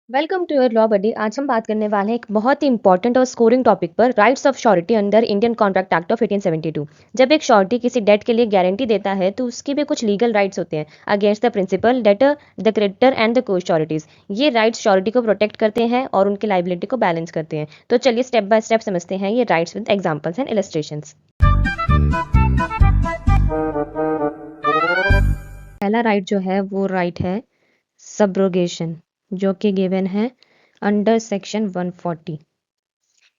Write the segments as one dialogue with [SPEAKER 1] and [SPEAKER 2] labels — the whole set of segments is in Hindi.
[SPEAKER 1] वेलकम टू योर लॉ बडी। आज हम बात करने वाले हैं एक बहुत ही इंपॉर्टेंट और स्कोरिंग टॉपिक पर, rights of surety under Indian contract act of 1872। जब एक श्योरिटी किसी डेट के लिए गारंटी देता है तो उसकी भी कुछ लीगल राइट्स होते हैं against the principal, debtor, the creditor and the co sureties. ये राइट्स श्योरिटी को प्रोटेक्ट करते हैं और उनकी लाइबिलिटी को बैलेंस करते हैं। तो चलिए स्टेप बाय स्टेप समझते हैं ये rights with examples and illustrations. पहला राइट जो है वो राइट है सब्रोगेशन, जो कि गिवन है अंडर सेक्शन 140।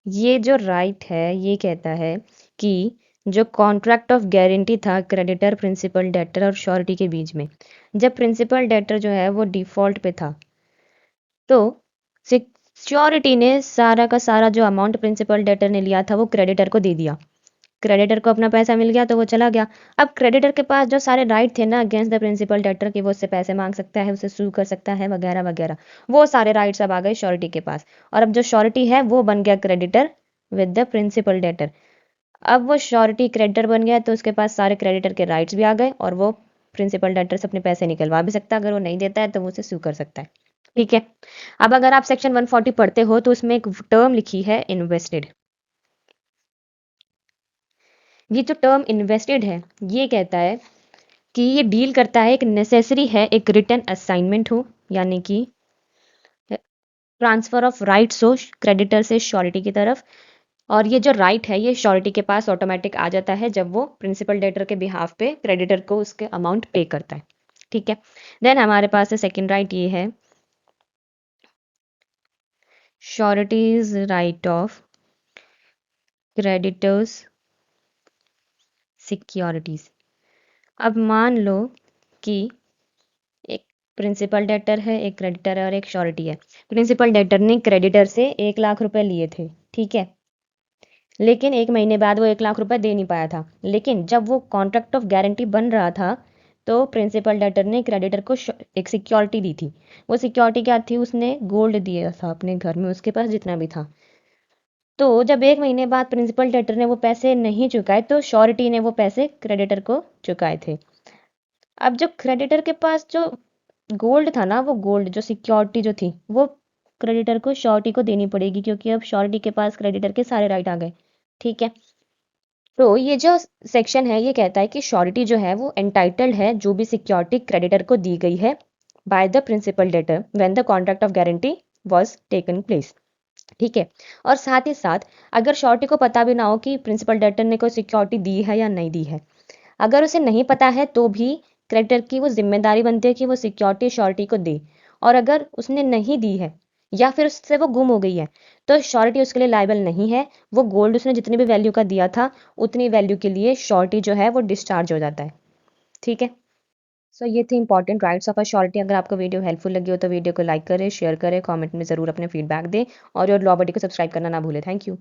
[SPEAKER 1] ये जो राइट है ये कहता है कि जो कॉन्ट्रैक्ट ऑफ गारंटी था क्रेडिटर, प्रिंसिपल, डेटर और श्योरिटी के बीच में, जब प्रिंसिपल डेटर जो है वो डिफॉल्ट पे था तो सिक्योरिटी ने सारा का सारा जो अमाउंट प्रिंसिपल डेटर ने लिया था वो क्रेडिटर को दे दिया। क्रेडिटर को अपना पैसा मिल गया तो वो चला गया। अब क्रेडिटर के पास जो सारे राइट थे ना अगेंस्ट द प्रिंसिपल डेटर की, वो उससे पैसे मांग सकता है, उसे सू कर सकता है वगैरह वगैरह, वो सारे राइट्स अब आ गए श्योरिटी के पास। और अब जो श्योरिटी है वो बन गया creditor with the principal debtor. अब वो श्योरिटी क्रेडिटर बन गया तो उसके पास सारे क्रेडिटर के राइट्स भी आ गए और वो प्रिंसिपल डेटर से अपने पैसे निकलवा भी सकता है। अगर वो नहीं देता है तो वो उसे सू कर सकता है। ठीक है। अब अगर आप सेक्शन 140 पढ़ते हो तो उसमें एक टर्म लिखी है इन्वेस्टेड। ये जो टर्म इन्वेस्टेड है ये कहता है कि ये डील करता है, एक नेसेसरी है एक रिटर्न असाइनमेंट हो, यानी कि ट्रांसफर ऑफ राइट्स हो क्रेडिटर से श्योरिटी की तरफ। और ये जो राइट है ये श्योरिटी के पास ऑटोमेटिक आ जाता है जब वो प्रिंसिपल डेटर के बिहाफ पे क्रेडिटर को उसके अमाउंट पे करता है। ठीक है। देन हमारे पास सेकेंड राइट ये है sureties right of creditors securities. अब मान लो कि एक प्रिंसिपल डेटर है, एक क्रेडिटर है और एक श्योरिटी है। प्रिंसिपल डेटर ने क्रेडिटर से 1 लाख रुपए लिए थे, ठीक है, लेकिन 1 महीने बाद वो 1 लाख रुपए दे नहीं पाया था। लेकिन जब वो कॉन्ट्रैक्ट ऑफ गारंटी बन रहा था तो प्रिंसिपल डेटर ने क्रेडिटर को एक सिक्योरिटी दी थी। वो सिक्योरिटी क्या थी? उसने गोल्ड दिया था अपने घर में, उसके पास जितना भी था। तो जब 1 महीने बाद प्रिंसिपल डेटर ने वो पैसे नहीं चुकाए तो श्योरिटी ने वो पैसे क्रेडिटर को चुकाए थे। अब जो क्रेडिटर के पास जो गोल्ड था ना, वो गोल्ड जो सिक्योरिटी जो थी वो क्रेडिटर को श्योरिटी को देनी पड़ेगी, क्योंकि अब श्योरिटी के पास क्रेडिटर के सारे राइट आ गए। ठीक है। तो ये जो सेक्शन है ये कहता है कि श्योरिटी जो है वो एंटाइटल्ड है जो भी सिक्योरिटी क्रेडिटर को दी गई है by the principal debtor when the contract of guarantee was taken place. ठीक है। और साथ ही साथ अगर श्योरिटी को पता भी ना हो कि प्रिंसिपल डेटर ने कोई सिक्योरिटी दी है या नहीं दी है, अगर उसे नहीं पता है तो भी क्रेडिटर की वो जिम्मेदारी बनती है कि वो सिक्योरिटी श्योरिटी को दे। और अगर उसने नहीं दी है या फिर उससे वो गुम हो गई है तो श्योरिटी उसके लिए लायबल नहीं है। वो गोल्ड उसने जितनी भी वैल्यू का दिया था उतनी वैल्यू के लिए श्योरिटी जो है वो डिस्चार्ज हो जाता है। ठीक है। सो ये थी important rights of a surety. अगर आपको वीडियो हेल्पफुल लगी हो तो वीडियो को लाइक करें, शेयर करें, कमेंट में ज़रूर अपने फीडबैक दें और योर लॉ बडी को सब्सक्राइब करना ना भूलें। Thank you.